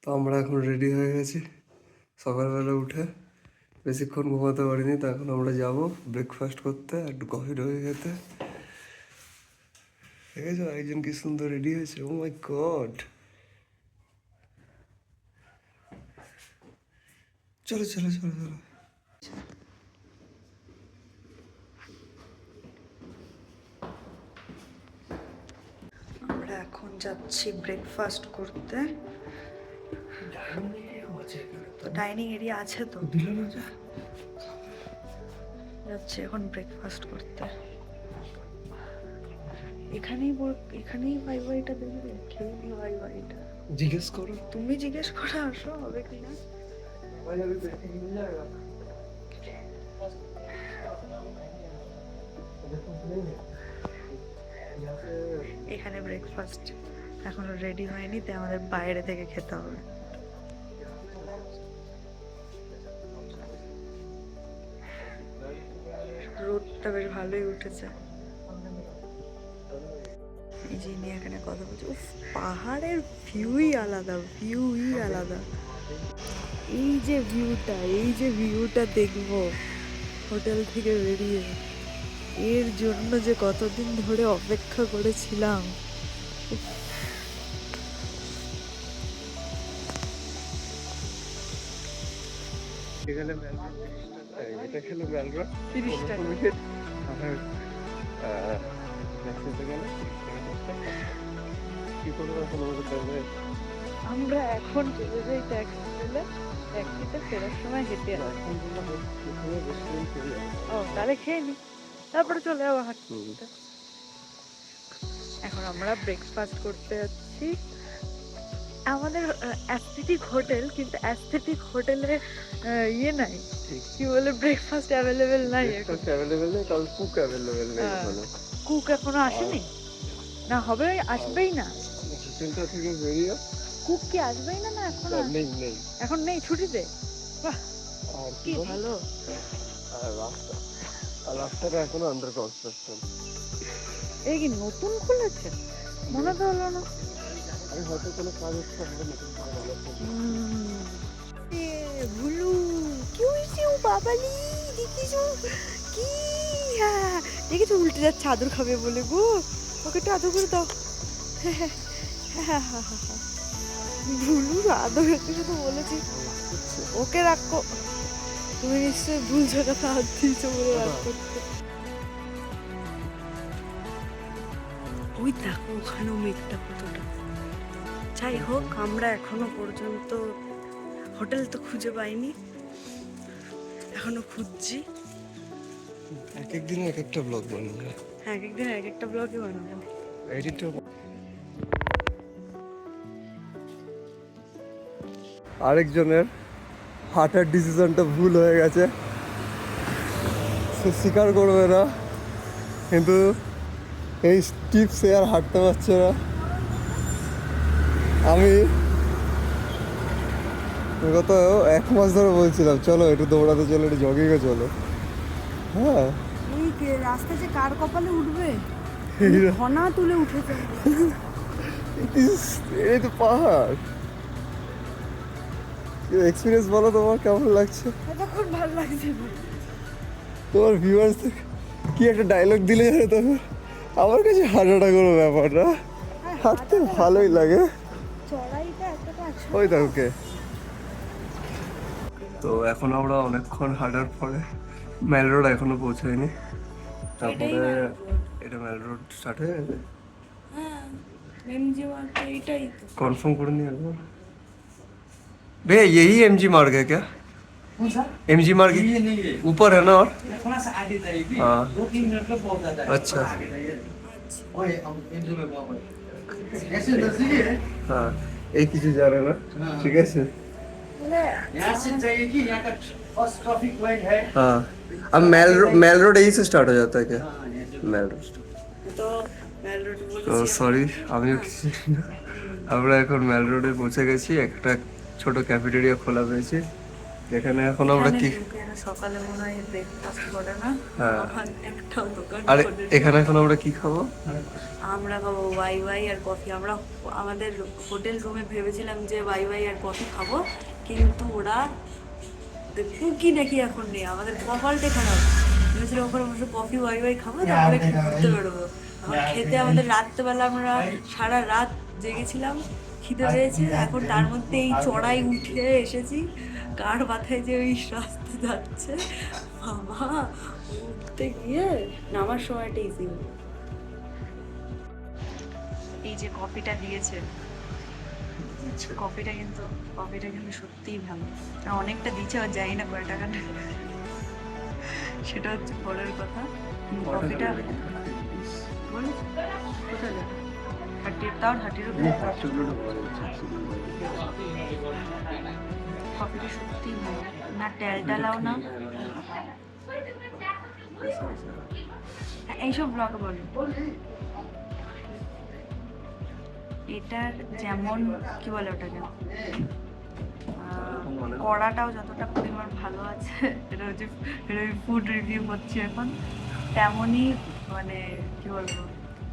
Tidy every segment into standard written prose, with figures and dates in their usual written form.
তো আমরা এখন রেডি হয়ে গেছি সকালবেলা উঠে, বেশিক্ষণ ঘুমাতে পারিনি। তো এখন আমরা যাব ব্রেকফাস্ট করতে, একটু কফি টফি খেতে। দেখেছো একজন কি সুন্দর রেডি হয়েছে, ও মাই গড। চলো চলো চলো চলো। আমরা এখন যাচ্ছি ব্রেকফাস্ট করতে। তো ডাইনিং এরিয়া আছে তো, যাচ্ছি এখন ব্রেকফাস্ট করতে। এখানেই ভাইটা দেবে, খেয়ে নি ভাইটা। জিজ্ঞেস করো, তুমি জিজ্ঞেস করে আসো হবে কিনা। এখানে ব্রেকফাস্ট এখনো রেডি হয়নি, তাই আমাদের বাইরে থেকে খেতে হবে। রোদটা বেশ ভালোই উঠেছে। এই যে নিয়ে এখানে কথা বলছি, উফ পাহাড়ের ভিউই আলাদা, ভিউই আলাদা। এই যে ভিউটা দেখবো হোটেল থেকে বেরিয়ে, এর জন্য যে কতদিন ধরে অপেক্ষা করেছিলাম। এটা খেলে ম্যালরো 30 টাকা। আমরা এখন চলে যাই ট্যাক্সি পেলে, ট্যাক্সিতে ফেরার সময় হেঁটে আসি। ও তাহলে খেয়ে নি, তারপরে চলে যাবো হাঁটতে। এখন আমরা ব্রেকফাস্ট করতে যাচ্ছি আমাদের অ্যাস্থেটিক হোটেল, কিন্তু অ্যাস্থেটিক হোটেলে ইয়ে নাই, কি বলে ব্রেকফাস্ট অ্যাভেলেবেল নাই। কুক এখনো আসেনি না, হবে আসবেই না। কুক কি আসবেই না, না এখন এখন নেই ছুটিতে। বাহ কি ভালো। রাস্তাটা এখনো আন্ডার কনস্ট্রাকশন। এই কি নতুন খুলেছে, মনে তো হলো না। আমি হয়তো কোনো কাজ হচ্ছে ভুলু কি হয়েছে, ও বাবালি দেখিছো কি, হ্যাঁ দেখেছো উল্টে যাচ্ছে আদর খাবে বলে গো, ওকে একটু আদর করে দাও। ভুলু আদর করতে শুধু বলেছি ওকে রাখো, তুমি নিশ্চয়ই ভুল জায়গাতে হাত দিয়েছো বলে রাগ করতে। ওই দেখো ওখানেও মেঘটা কতটা। যাই হোক, আমরা এখনো পর্যন্ত হোটেল তো খুঁজে পাইনি, এখনো খুঁজছি। এক একদিন এক একটা ব্লগ বানাবো। হ্যাঁ এক একদিন এক একটা ব্লগই বানাবো। আরেকজনের হাঁটার ডিসিশনটা ভুল হয়ে গেছে, সে স্বীকার করবে না, কিন্তু এই টিপসে আর হাঁটতে পারছে না। আমি গত 1 মাস ধরে বলছিলাম চলো একটু দৌড়াতে চলো, একটু জগিংয়ে চলো। হ্যাঁ এই রাস্তা যে কার কপালে উঠবে, ঘনা তুলে উঠেছে। এই তো পাহাড়। এক্সপিরিয়েন্স বলো তোমার কেমন লাগছে? তখন ভালো লাগছে না। তোমার ভিউয়ার্স কি একটা ডায়লগ দিলে জানো তখন, আমার কাছে হাঁটাটা কোনো ব্যাপার না, হাঁটতে ভালোই লাগে। চড়াইটা এতটা ওই দেখো কে। তো এখন আমরা অনেকক্ষণ হাঁটার পরে মেল রোড এখনো পৌঁছায়নি, তারপরে এটা মেল রোড স্টার্ট হয়ে গেছে। হ্যাঁ এমজি মার্গ এইটাই তো कंफर्म कर नहीं है भैया, यही एमजी मार्ग है क्या? कौन सा? एमजी मार्ग ये नहीं है, ऊपर है ना? और थोड़ा सा आगे जाएगी। हाँ। 2-3 मिनट में पहुंच जाता है। अच्छा। थोड़ा आगे जाइए। ओए हम एमजी में पहुंच गए। ऐसे नजदीक है। हाँ एक ही चीज जा रहे हैं ना, ठीक है सर। यहाँ से जाइए कि यहाँ का फर्स्ट ट्रैफिक पॉइंट है। हाँ अब मेल रोड यही से स्टार्ट हो जाता है क्या? हाँ, ये जो- মেল রোড। তো মেল রোড তো সরি আমিও কিছু জানি না। আমরা এখন মেল রোডে পৌঁছে গেছি, একটা ছোট ক্যাফেটেরিয়া খোলা পেয়েছি, এখানে এখন আমরা কি সকালে মনে হয় ব্রেকফাস্ট করে না, হ্যাঁ। আমার একটা দোকান আরে করে। এখানে এখন আমরা কি খাবো? আমরা খাবো ওয়াই ওয়াই আর কফি। আমরা আমাদের হোটেল রুমে ভেবেছিলাম যে ওয়াই ওয়াই আর কফি খাবো, কিন্তু ওরা কি নাকি এখন নেই, আমাদের কপালটা খারাপ। ভেবেছিলাম ওখানে বসে কফি ওয়াই ওয়াই খাবো, তারপরে ঘুরতে বেরোবো। আমার খেতে আমাদের রাত্রেবেলা আমরা সারা রাত জেগেছিলাম, খিদে পেয়েছে, এখন তার মধ্যে এই চড়াই উঠে এসেছি, কার মাথায় যে ওই রাস্তা যাচ্ছে বাবা, উঠতে গিয়ে নামার সময়টা ইজি। এই যে কফিটা দিয়েছে, কফিটা কিন্তু সত্যিই ভালো। আর অনেকটা দিচ্ছে, আর যাই না কয় টাকা নেয়, সেটা হচ্ছে পরের কথা। কফিটা বল কোথায় যাবে, তাও 30 রুপি। কফিটা সত্যিই ভালো, না টেলটালাও না। এইসব ব্লগ বলে এটার যেমন কি বলে ওটাকে, কড়াটাও যতটা পরিমাণ ভালো আছে, এটা হচ্ছে আমি ফুড রিভিউ করছি এখন, তেমনই মানে কি বলবো,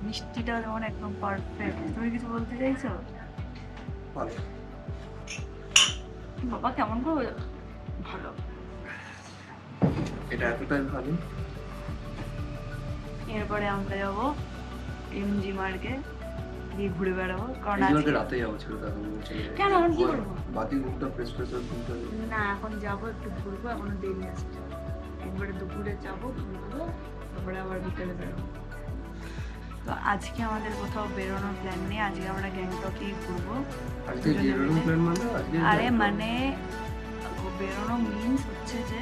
মিষ্টিটাও যেমন একদম পারফেক্ট। তুমি কিছু বলতে চাইছো? বাবা কেমন করে ভালো, এটা এতটাই ভালো। এরপরে আমরা যাবো এমজি মার্কে, দিয়ে ঘুরে বেড়াবো, কারণ আজকে আজকে রাতে যাবো, ছিল তখন কেন এখন কি করবো? বাকি ঘুমটা ফ্রেশ ফ্রেশ না এখন যাবো, একটু ঘুরবো, এখনো দেরি আসছে। একবারে দুপুরে যাবো, ঘুরবো, তারপরে আবার বিকেলে বেরোবো। তো আজকে আমাদের কোথাও বেরোনোর প্ল্যান নেই, আজকে আমরা গ্যাংটকেই ঘুরবো। আজকে বেরোনোর প্ল্যান মানে আজকে আরে মানে বেরোনো মিন্স হচ্ছে যে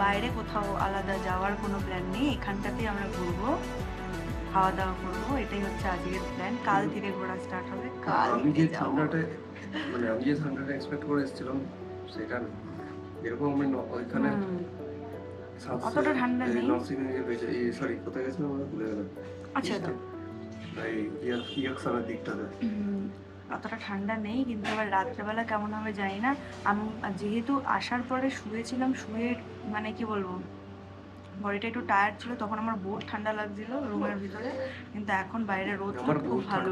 বাইরে কোথাও আলাদা যাওয়ার কোনো প্ল্যান নেই, এখানটাতেই আমরা ঘুরবো, খাওয়া দাওয়া করবো, এটাই হচ্ছে আজকের প্ল্যান। কাল থেকে ঘোরা স্টার্ট হবে। কাল আমি যে ঠান্ডাটা মানে আমি যে ঠান্ডাটা এক্সপেক্ট করে এসেছিলাম সেটা না, এরকম আমি ওইখানে অতটা ঠান্ডা নেই। সরি কোথায় গেছিলাম আমরা ভুলে গেলাম। আচ্ছা তো এই ইয়াকসানের দিকটাতে অতটা ঠান্ডা নেই, কিন্তু আবার রাত্রেবেলা কেমন হবে জানি না। আমি যেহেতু আসার পরে শুয়েছিলাম, শুয়ে মানে কি বলবো, বডিটা একটু টায়ার্ড ছিল, তখন আমার বহুত ঠান্ডা লাগছিল রুমের ভিতরে, কিন্তু এখন বাইরে রোদ খুব ভালো।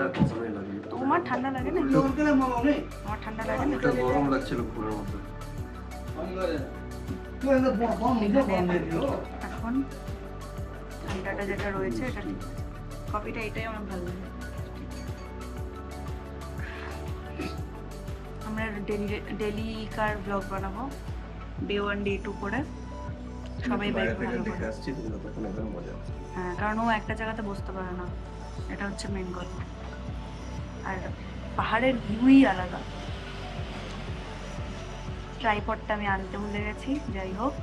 তোমার ঠান্ডা লাগে না? আমার ঠান্ডা লাগে না, গরম লাগছিল ঘুমের মধ্যে। এখন ঠান্ডাটা যেটা রয়েছে এটা কফিটা, এটাই আমার ভালো লাগে। আমরা ডেলি কার ব্লগ বানাবো, ডে 1 ডে 2 করে, সবাই বাইরে ভালো করে। হ্যাঁ, কারণ ও একটা জায়গাতে বসতে পারে না, এটা হচ্ছে মেন কথা। আর পাহাড়ের ভিউই আলাদা। ট্রাইপডটা আমি আনতে ভুলে গেছি, যাই হোক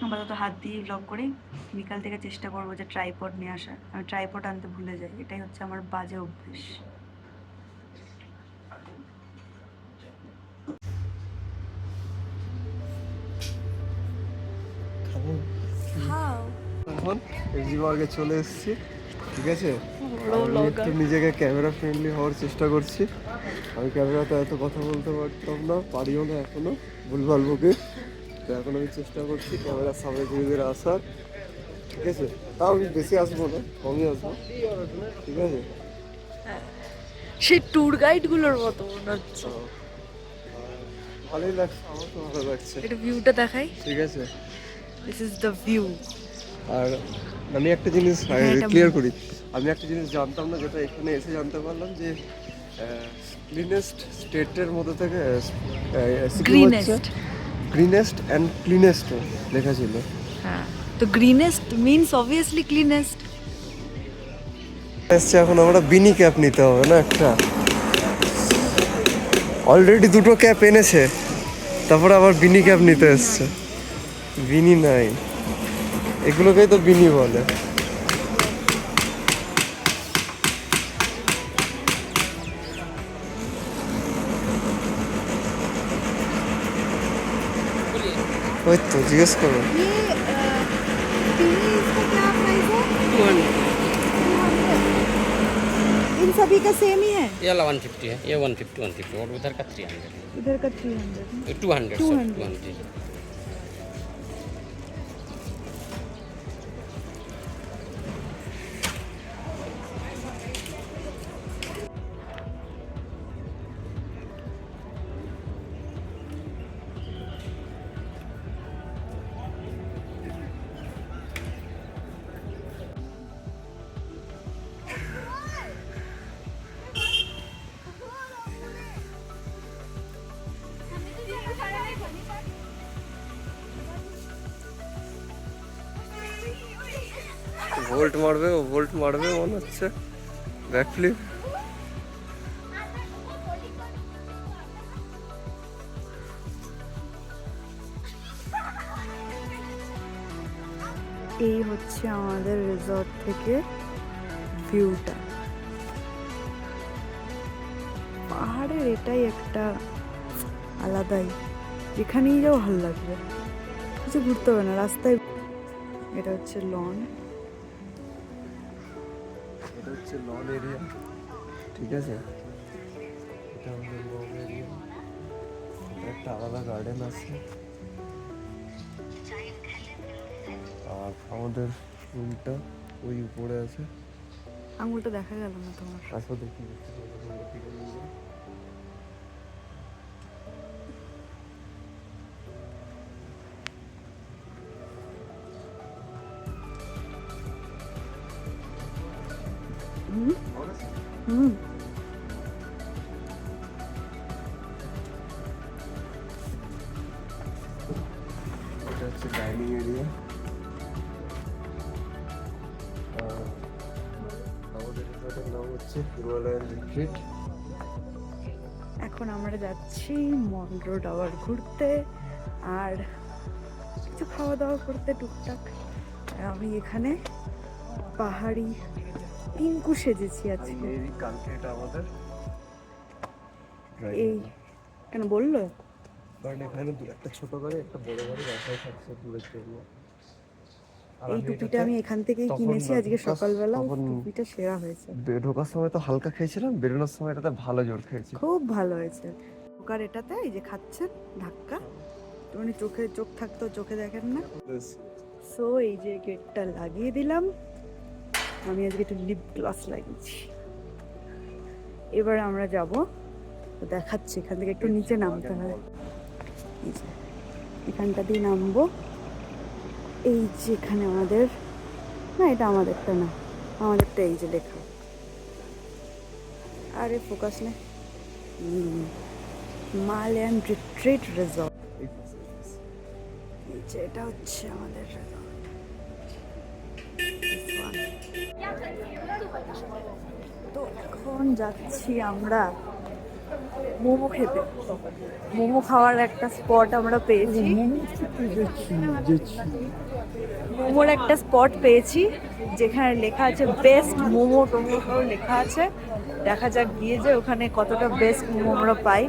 আপাতত হাত দিয়ে ব্লগ করি। বিকাল থেকে চেষ্টা করবো যে ট্রাইপড নিয়ে আসা, আমি ট্রাইপড আনতে ভুলে যাই, এটাই হচ্ছে আমার বাজে অভ্যেস। এখন এমজি মার্কে চলে এসেছি, ঠিক আছে। আমি একটু নিজেকে ক্যামেরা ফ্রেন্ডলি হওয়ার চেষ্টা করছি। আমি ক্যামেরাতে এত কথা বলতে পারতাম না, পারিও না এখনো, ভুলভাল বকে। তো এখন আমি চেষ্টা করছি ক্যামেরার সামনে ধীরে ধীরে আসার, ঠিক আছে। তাও আমি বেশি আসবো না, কমই আসবো, ঠিক আছে। সেই ট্যুর গাইডগুলোর মতো মনে হচ্ছে। ভালোই লাগছে, আমার তো ভালো লাগছে। এটা ভিউটা দেখাই, ঠিক আছে। This is the view. আর আমি একটা জিনিস ক্লিয়ার করি, আমি একটা জিনিস জানতাম না, যেটা এখানে এসে জানতে পারলাম, যে ক্লিনেস্ট স্টেটের মধ্যে থেকে গ্রিনেস্ট অ্যান্ড ক্লিনেস্ট লেখা ছিল। হ্যাঁ, তো গ্রিনেস্ট মিন্স অবভিয়াসলি ক্লিনেস্ট। এসছে এখন আমরা বিনি ক্যাপ নিতে হবে না একটা, অলরেডি 2টো ক্যাপ এনেছে, তারপরে আবার বিনি ক্যাপ নিতে এসছে। বিনি নাই, এগুলোকেই তো বিনি বলে। ওই তো জিজ্ঞেস করো। इन सभी का सेम ही है। ये वाला 150 है, ये 150 150 और उधर का 300 इधर का 300 200 200 200 ভোল্ট মারবে, ও ভোল্ট মারবে মনে হচ্ছে। ব্যাকফ্লিপ। এই হচ্ছে আমাদের রিসর্ট থেকে ভিউটা। পাহাড়ের এটাই একটা আলাদাই, যেখানেই যাও ভালো লাগবে, কিছু ঘুরতে হবে না রাস্তায়। এটা হচ্ছে লন, এটা হচ্ছে লন এরিয়া, ঠিক আছে। এটা আমাদের লন এরিয়া, একটা আলাদা গার্ডেন আছে। আর আমাদের রুমটা ওই উপরে আছে। আঙুলটা দেখা গেল না তোমার। আসো দেখি। হুম হুম এটা হচ্ছে ডাইনিং এরিয়া। আমাদের রিসর্টের নাম হচ্ছে হিমালয়ান রিট্রিট। এখন আমরা যাচ্ছি মন্ড্রো টাওয়ার ঘুরতে আর কিছু খাওয়া দাওয়া করতে টুকটাক। আর আমি এখানে পাহাড়ি পিঙ্কু সেজেছি আজকে। কালকে এটা আমাদের এই কেন বললো? কারণ এখানে একটা ছোট করে একটা বড় করে রাখাই থাকছে দূরের জন্য। এই টুপিটা আমি এখান থেকেই কিনেছি আজকে সকালবেলা। টুপিটা সেরা হয়েছে। ঢোকার সময় তো হালকা খেয়েছিলাম, বেরোনোর সময় এটাতে ভালো জোর খেয়েছি। খুব ভালো হয়েছে। ঢোকার এটাতে এই যে খাচ্ছেন ধাক্কা, মানে চোখ থাকতো চোখে দেখেন না। সো এই যে গেটটা লাগিয়ে দিলাম। আমি আজকে একটু লিপ গ্লস লাগিয়েছি। এবার আমরা যাব, দেখাচ্ছি এখান থেকে একটু নিচে নামতে হয়। এই যে এখানটা দিয়ে নামবো। এই যে এখানে আমাদের, না এটা আমাদেরটা না, আমাদেরটা এই যে লেখা। আরে ফোকাস নে। Himalayan retreat resort. এই যে এটা হচ্ছে আমাদের রিসর্ট। তো এখন যাচ্ছি আমরা মোমো খেতে। মোমো খাওয়ার একটা স্পট আমরা পেয়েছি। মোমোর একটা স্পট পেয়েছি যেখানে লেখা আছে বেস্ট মোমো টোমো সব লেখা আছে। দেখা যাক গিয়ে যে ওখানে কতটা বেস্ট মোমো আমরা পাই।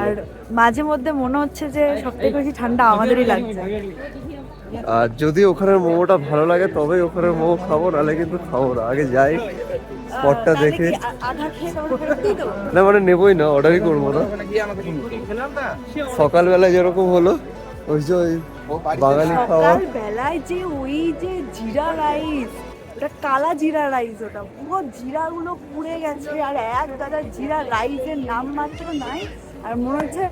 আর মাঝে মধ্যে মনে হচ্ছে যে সব থেকে বেশি ঠান্ডা আমাদেরই লাগছে। আর যদি ওখানের মোমোটা ভালো লাগে তবেই ওখানের মোমো খাবো, নাহলে কিন্তু খাবো না। আগে যাই স্পটটা দেখে। আধা খেয়ে তারপর ফেরত দিয়ে দেবো? না মানে নেবই না, অর্ডারই করবো না। সকালবেলা যেরকম হলো ওই যে ওই বাঙালি খাওয়া। সকালবেলায় যে ওই যে জিরা রাইস, ওটা কালা জিরা রাইস, ওটা পুরো জিরাগুলো পুড়ে গেছে আর এক গাদা জিরা রাইসের নাম মাত্র নাই। আর মনে হচ্ছে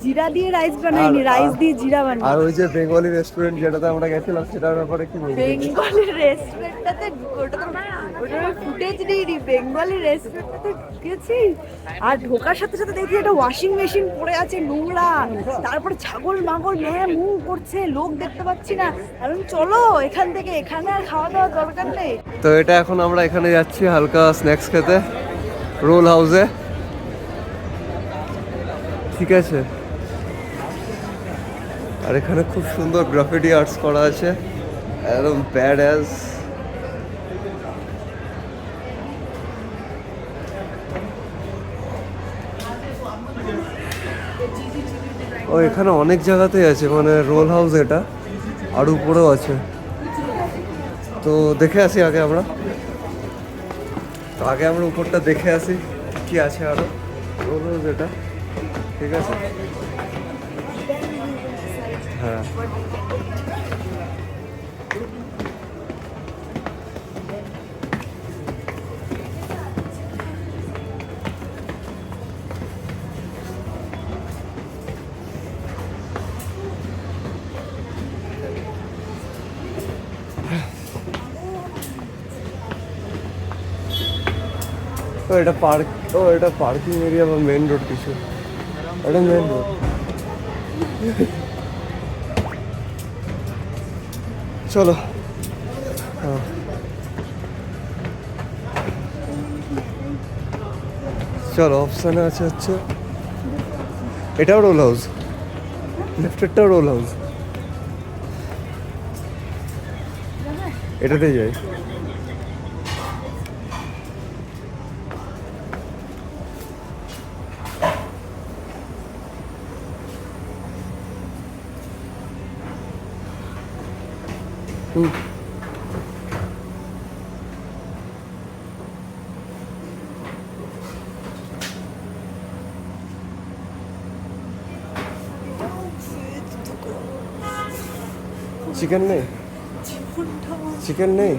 জিরা দিয়ে রাইস বানায়নি, রাইস দিয়ে জিরা বানায়। আর ওই যে বেঙ্গলি রেস্টুরেন্ট যেটাতে আমরা গেছিলাম সেটার ব্যাপারে কি বলবো? বেঙ্গলি রেস্টুরেন্টটাতে ওটা ফুটেজ নেই। বেঙ্গলি রেস্টুরেন্টটাতে ঢুকেছি আর ঢোকার সাথে সাথে দেখি একটা ওয়াশিং মেশিন পড়ে আছে নোংরা, তারপরে ছাগল মাগল ম্যাঁ মু করছে, লোক দেখতে পাচ্ছি না। কারণ চলো এখান থেকে, এখানে আর খাওয়া দাওয়ার দরকার নেই। তো এটা এখন আমরা এখানে যাচ্ছি হালকা স্ন্যাক্স খেতে রোল হাউসে, ঠিক আছে। আর এখানে খুব সুন্দর গ্রাফিটি আর্টস করা আছে, একদম ব্যাড অ্যাজ। ও এখানে অনেক জায়গাতেই আছে, মানে রোল হাউস এটা আর উপরেও আছে। তো দেখে আসি আগে আমরা, তো আগে আমরা উপরটা দেখে আসি কি আছে আরো রোজ এটা, ঠিক আছে। হ্যাঁ ও এটা পার্ক, ও এটা পার্কিং এরিয়া বা মেন রোড কিছু, এটা মেন রোড। চলো হ্যাঁ চলো, অপশানে আছে হচ্ছে এটাও রোল হাউস, লেফটেরটাও রোল হাউস, এটাতেই যাই। চিকেন নেই, চিকেন নেই,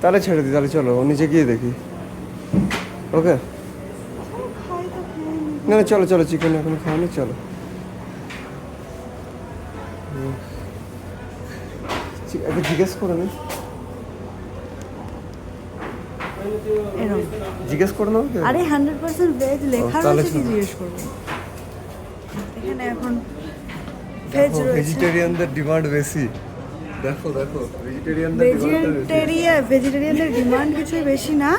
তাহলে ছেড়ে দিই, তাহলে চলো নিচে গিয়ে দেখি। ওকে না না চলো চলো, চিকেন এখন খাওয়ানি, চলো। একটু জিজ্ঞেস করে নি, জিজ্ঞেস করে নাও। আরে 100% ভেজ লেখা তাহলে রয়েছে, কি শোনো। জিজ্ঞেস করবো? এখানে এখন ভেজ রয়েছে। ভেজিটেরিয়ানদের ডিমান্ড বেশি, দেখো দেখো, ভেজিটেরিয়ানদের ডিমান্ড বেশি। ভেজিটেরিয়ানদের ডিমান্ড কিছুই বেশি না।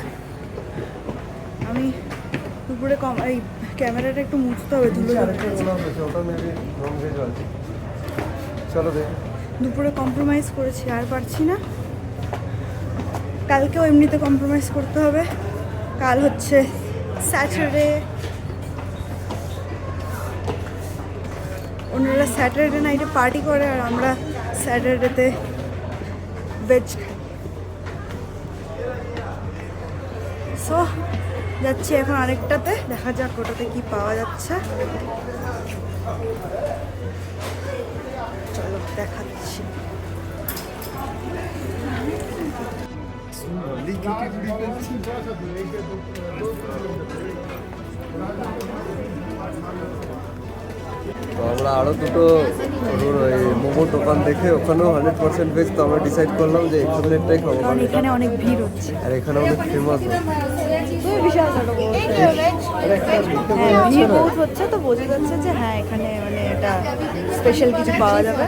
আমি দুপুরে এই ক্যামেরাটা একটু মুছতে হবে, ধুলো জড়িয়েছে। ওটা মেবি নন ভেজ আছে, চলো দেখ। দুপুরে কম্প্রোমাইজ করেছি, আর পারছি না। কালকেও এমনিতে কম্প্রোমাইজ করতে হবে। কাল হচ্ছে স্যাটারডে, ওনারা স্যাটারডে নাইটে পার্টি করে আর আমরা স্যাটারডেতে ভেজ খাই। সো যাচ্ছি এখন আরেকটাতে, দেখা যাক ওটাতে কি পাওয়া যাচ্ছে। চলো দেখাচ্ছি। তো আমরা আরও দুটো মোমোর দোকান দেখে ওখানেও 100% ভেজ, তো আমরা ডিসাইড করলাম যে এখানেরটাই খাবো, কারণ এখানে অনেক ভিড় হচ্ছে। আর এখানে অনেক ফেমাস। ভিড় বহুত হচ্ছে, তো বোঝা যাচ্ছে যে হ্যাঁ এখানে মানে এটা স্পেশাল কিছু পাওয়া যাবে।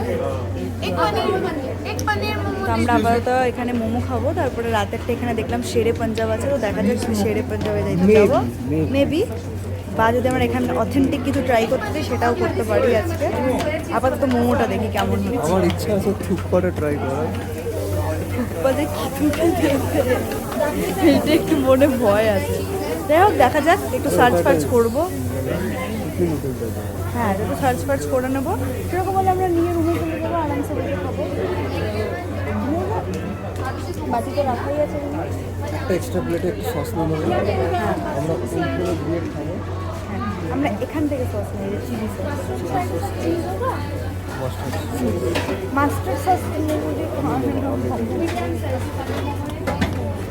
তো আমরা আপাতত এখানে মোমো খাবো, তারপরে রাতেরটা এখানে দেখলাম শেরে পাঞ্জাব আছে, তো দেখা যাচ্ছে শেরে পাঞ্জাবে যাইতে যাবো মেবি, বা যদি আমরা এখানে অথেন্টিক কিছু ট্রাই করতে চাই সেটাও করতে পারি আজকে। আপাতত মোমোটা দেখি কেমন হচ্ছে। আমার ইচ্ছা আছে থুকপাটা ট্রাই করার। থুকপাতে কিছুটা দেখতে এইটা একটু মনে ভয় আছে। যাই হোক দেখা যাক, একটু সার্চ ফার্চ করবো। হ্যাঁ একটু সার্চ ফার্চ করে নেবো, সেরকম হলে আমরা নিয়ে রুমে চলে যাবো, আরামসে বসে খাবো। বাটিতে রাখাই আছে। একটা এক্সট্রা প্লেটে একটু সস নেবো, আমরা ওইগুলো দিয়ে খাবো। আমরা এখান থেকে সস নেই, চিলি সস, মাস্টার্ড সস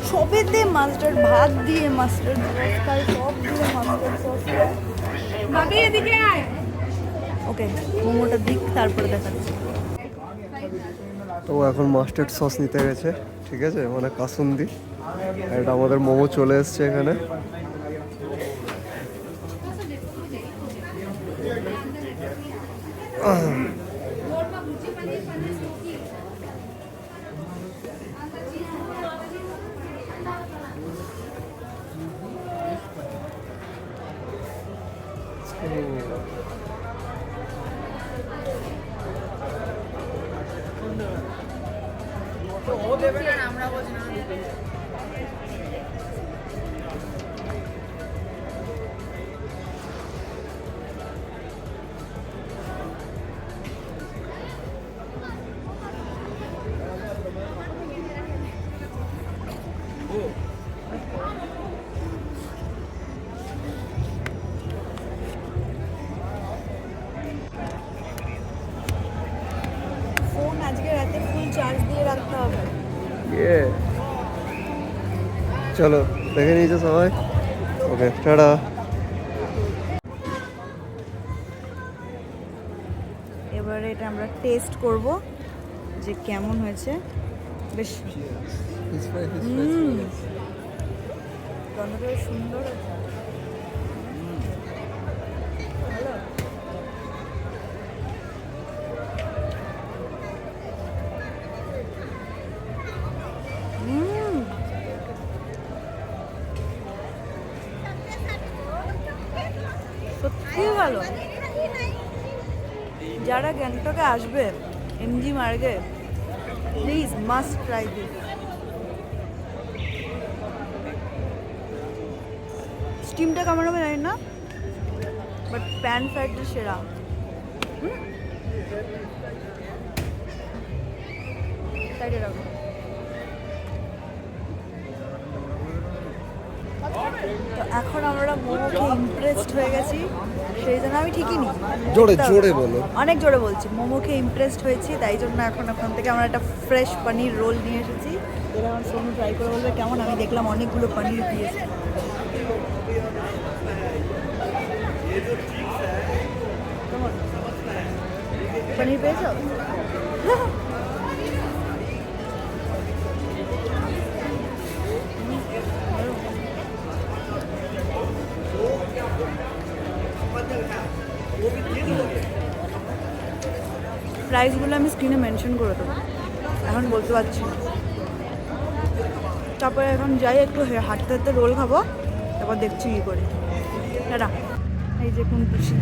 সবেতে মাস্টার্ড, ভাত দিয়ে মাস্টার্ড সস খাই, সব দিয়ে মাস্টার্ড সস। ভাবি এদিকে আয়। ওকে মোমোটা দিক, তারপরে দেখাচ্ছি। তো এখন মাস্টার্ড সস নিতে গেছে, ঠিক আছে, মানে কাসুন্দি। এটা আমাদের মোমো চলে এসছে এখানে। চলো দেখে নিয়েছো সবাই, ওকে টাটা। এবারে এটা আমরা টেস্ট করব যে কেমন হয়েছে। বেশ গন্ধটা বেশ সুন্দর হচ্ছে। ভালো। সত্যি ভালো। যারা গ্যাংটকে আসবে এমজি মার্গে, প্লিজ মাস্ট ট্রাই দিস। স্টিমটা কেমন হবে জানি না, বাট প্যান ফ্রাইডটা সেরা। সাইডে রাখো। তো এখন আমরা মোমোকে ইমপ্রেসড হয়ে গেছি, সেই জন্য আমি ঠিকই নি জোরে জোরে বলো। অনেক জোরে বলছি, মোমোকে ইমপ্রেসড হয়েছি, তাই জন্য এখন ওখান থেকে আমরা একটা ফ্রেশ পনির রোল নিয়ে এসেছি। যেটা আমার সোনু ট্রাই করে বলবে কেমন। আমি দেখলাম অনেকগুলো পনির দিয়েছে। কেমন পনির পেয়েছ? প্রাইসগুলো আমি স্ক্রিনে মেনশন করে দেবো, এখন বলতে পারছি না। তারপরে এখন যাই একটু হাঁটতে হাঁটতে রোল খাবো, তারপর দেখছি কী করি। দাদা এই যে কোন খুশি।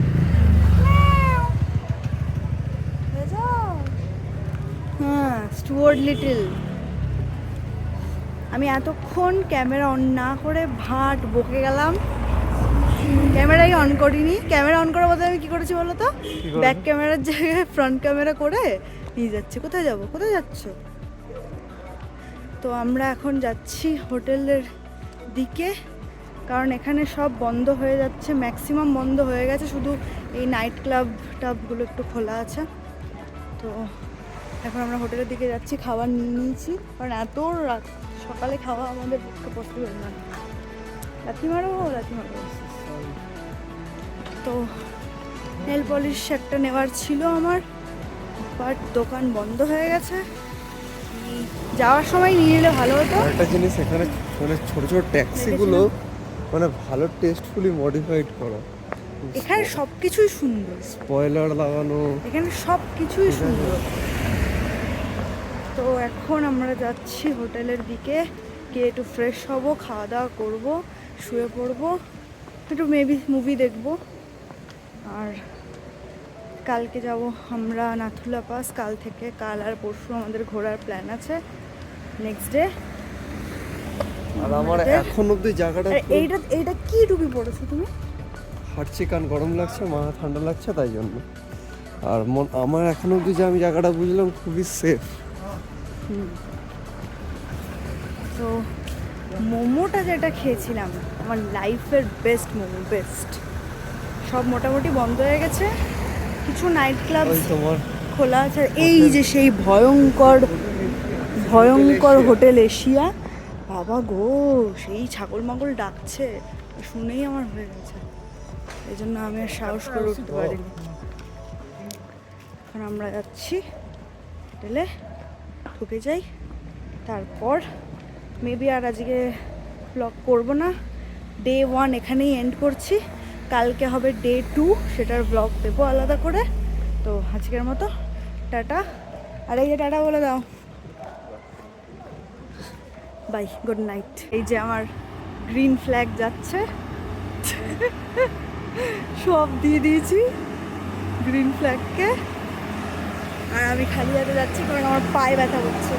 হ্যাঁ, স্টুয়ার্ট লিটল। আমি এতক্ষণ ক্যামেরা অন না করে ভাট বকে গেলাম, ক্যামেরাই অন করিনি। ক্যামেরা অন করার বদলে আমি কী করেছি বলো তো, ব্যাক ক্যামেরার জায়গায় ফ্রন্ট ক্যামেরা করে নিয়ে যাচ্ছি। কোথায় যাবো, কোথায় যাচ্ছ? তো আমরা এখন যাচ্ছি হোটেলের দিকে, কারণ এখানে সব বন্ধ হয়ে যাচ্ছে, ম্যাক্সিমাম বন্ধ হয়ে গেছে, শুধু এই নাইট ক্লাব টাবগুলো একটু খোলা আছে। তো এখন আমরা হোটেলের দিকে যাচ্ছি, খাবার নিয়ে নিয়েছি, কারণ এত রাত সকালে খাওয়া আমাদের পক্ষে পসিবল না। লাথি মারো। তো নেল পলিশ একটা নেওয়ার ছিল আমার, বাট দোকান বন্ধ হয়ে গেছে। যাওয়ার সময় নিয়ে নিলে ভালো হতো। একটা জিনিস এখানে মানে ছোট ছোট ট্যাক্সিগুলো মানে ভালো টেস্টফুলি মডিফাইড করা, এখানে সব কিছুই সুন্দর, স্পয়লার লাগানো, এখানে সব কিছুই সুন্দর। তো এখন আমরা যাচ্ছি হোটেলের দিকে, গিয়ে একটু ফ্রেশ হব, খাওয়া দাওয়া করবো, শুয়ে পড়বো, একটু মেবি মুভি দেখবো। আর কালকে যাব আমরা নাথুলা পাস। কাল থেকে, কাল আর পরশু আমাদের ঘোরার প্ল্যান আছে, নেক্সট ডে। আর আমার এখন অব্দি জায়গাটা এইটা কি টুপি পড়েছো তুমি? হাঁটছি কারণ গরম লাগছে, মাথা ঠান্ডা লাগছে, তাই জন্য। আর আমার এখন অব্দি যে আমি জায়গাটা বুঝলাম খুবই সেফ। তো মোমোটা যেটা খেয়েছিলাম, আমার লাইফের বেস্ট মোমো, বেস্ট। সব মোটামুটি বন্ধ হয়ে গেছে, কিছু নাইট ক্লাব খোলা আছে। এই যে সেই ভয়ঙ্কর হোটেল এশিয়া, বাবা গো, সেই ছাগল মাগল ডাকছে, শুনেই আমার হয়ে গেছে, এই জন্য আমি আর সাহস করে উঠতে পারিনি। এখন আমরা যাচ্ছি হোটেলে, ঢুকে যাই, তারপর মেবি আর আজকে ব্লগ করবো না। ডে 1 এখানেই এন্ড করছি, কালকে হবে ডে 2, সেটার ব্লগ দেবো আলাদা করে। তো আজকের মতো টাটা। আর এই যে টাটা বলে দাও, বাই, গুড নাইট। এই যে আমার গ্রিন ফ্ল্যাগ যাচ্ছে, সব দিয়ে দিয়েছি গ্রিন ফ্ল্যাগকে, আর আমি খালি হাতে যাচ্ছি কারণ আমার পায়ে ব্যথা করছে।